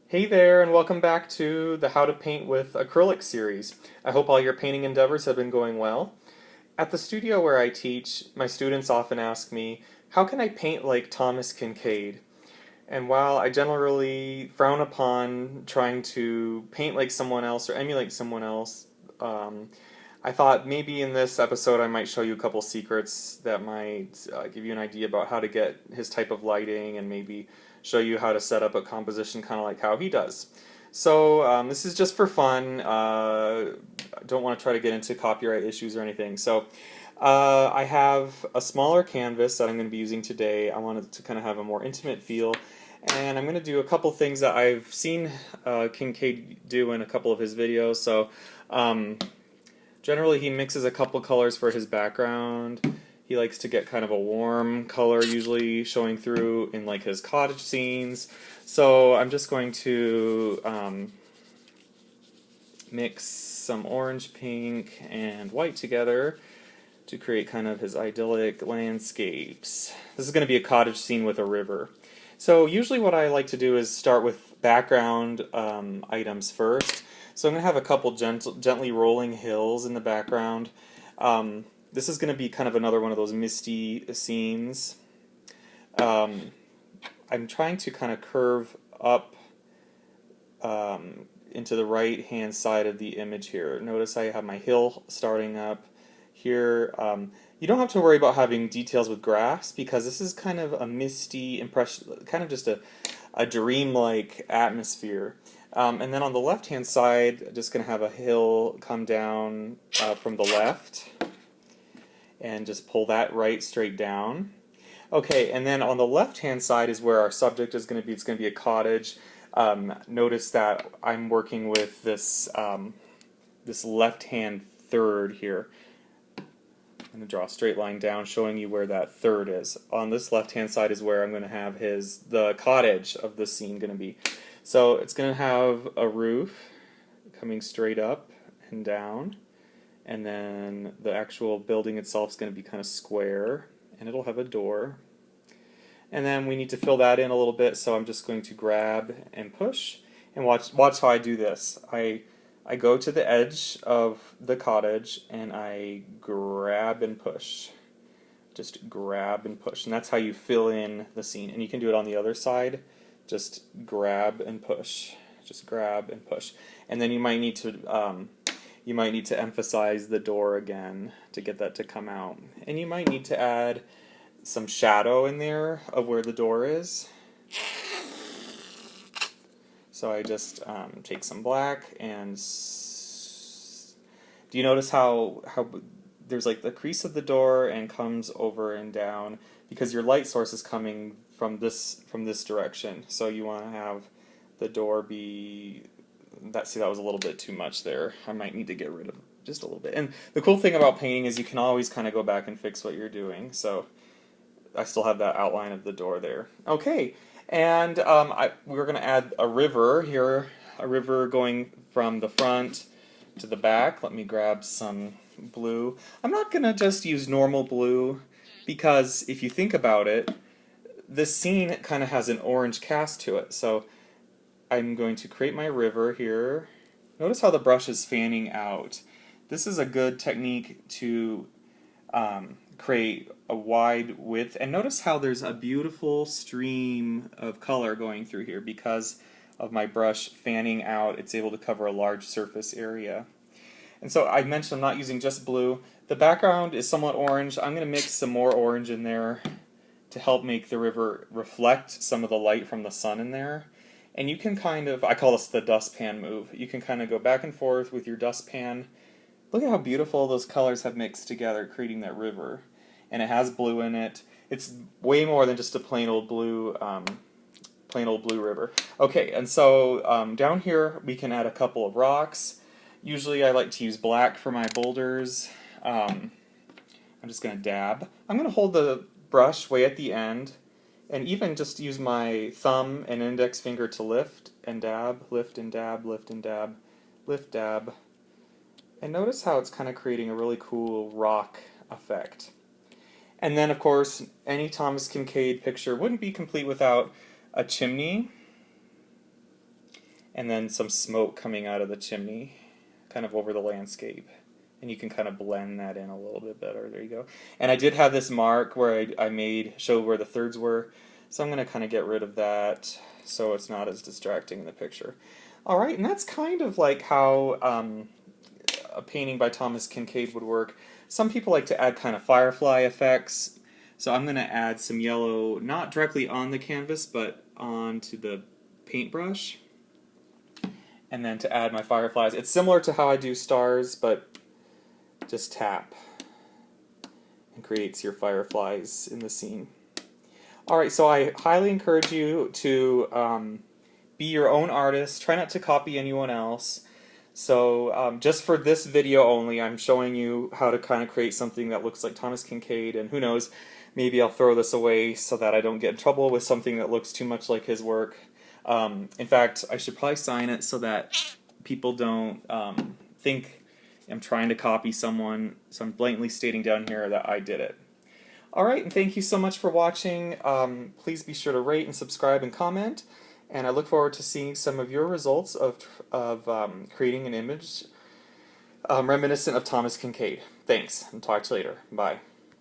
Hey there, and welcome back to the How to Paint with Acrylic series. I hope all your painting endeavors have been going well. At the studio where I teach, my students often ask me, how can I paint like Thomas Kinkade? And while I generally frown upon trying to paint like someone else or emulate someone else, I thought maybe in this episode I might show you a couple secrets that might give you an idea about how to get his type of lighting and maybe show you how to set up a composition kind of like how he does. So this is just for fun. I don't want to try to get into copyright issues or anything. So I have a smaller canvas that I'm going to be using today. I wanted to kind of have a more intimate feel. And I'm going to do a couple things that I've seen Kinkade do in a couple of his videos. So generally he mixes a couple colors for his background. He likes to get kind of a warm color usually showing through in like his cottage scenes. So I'm just going to mix some orange, pink, and white together to create kind of his idyllic landscapes. This is going to be a cottage scene with a river. So usually what I like to do is start with background items first. So I'm going to have a couple gently rolling hills in the background. This is going to be kind of another one of those misty scenes. I'm trying to kind of curve up into the right hand side of the image here. Notice I have my hill starting up here. You don't have to worry about having details with grass because this is kind of a misty impression, kind of just a dreamlike atmosphere. And then on the left hand side, I'm just going to have a hill come down from the left and just pull that right straight down. Okay, and then on the left hand side is where our subject is going to be. It's going to be a cottage. Notice that I'm working with this this left hand third here. I'm going to draw a straight line down showing you where that third is. On this left hand side is where I'm going to have the cottage of the scene going to be. So it's going to have a roof coming straight up and down, and then the actual building itself is going to be kind of square, and it'll have a door. And then we need to fill that in a little bit, so I'm just going to grab and push, and watch how I do this. I go to the edge of the cottage and I grab and push. Just grab and push. And that's how you fill in the scene. And you can do it on the other side. Just grab and push. Just grab and push. And then you might need to emphasize the door again to get that to come out. And you might need to add some shadow in there of where the door is. So I just take some black and do you notice how there's like the crease of the door and comes over and down because your light source is coming from this direction. So you want to have the door be that was a little bit too much there. I might need to get rid of just a little bit. And the cool thing about painting is you can always kind of go back and fix what you're doing. So I still have that outline of the door there. Okay. And we're going to add a river here, a river going from the front to the back. Let me grab some blue. I'm not going to just use normal blue because if you think about it, this scene kind of has an orange cast to it. So I'm going to create my river here. Notice how the brush is fanning out. This is a good technique to create a wide width, and notice how there's a beautiful stream of color going through here because of my brush fanning out. It's able to cover a large surface area. And so I mentioned I'm not using just blue. The background is somewhat orange. I'm going to mix some more orange in there to help make the river reflect some of the light from the sun in there. And you can kind of, I call this the dustpan move. You can kind of go back and forth with your dustpan. Look at how beautiful those colors have mixed together, creating that river. And it has blue in it. It's way more than just a plain old blue river. Okay, and so down here we can add a couple of rocks. Usually I like to use black for my boulders. I'm just going to dab. I'm going to hold the brush way at the end, and even just use my thumb and index finger to lift and dab, lift and dab, lift and dab, lift, dab. And notice how it's kind of creating a really cool rock effect. And then, of course, any Thomas Kinkade picture wouldn't be complete without a chimney. and then some smoke coming out of the chimney, kind of over the landscape. And you can kind of blend that in a little bit better. There you go. And I did have this mark where I showed where the thirds were, so I'm going to kind of get rid of that so it's not as distracting in the picture. Alright, and that's kind of like how a painting by Thomas Kinkade would work. Some people like to add kind of firefly effects, so I'm going to add some yellow, not directly on the canvas, but onto the paintbrush. And then to add my fireflies. It's similar to how I do stars, but just tap and creates your fireflies in the scene. Alright, so I highly encourage you to be your own artist. Try not to copy anyone else. So just for this video only, I'm showing you how to kind of create something that looks like Thomas Kinkade, and who knows, maybe I'll throw this away so that I don't get in trouble with something that looks too much like his work. In fact, I should probably sign it so that people don't think I'm trying to copy someone, so I'm blatantly stating down here that I did it. Alright, and thank you so much for watching. Please be sure to rate and subscribe and comment, and I look forward to seeing some of your results of creating an image reminiscent of Thomas Kinkade. Thanks, and talk to you later. Bye.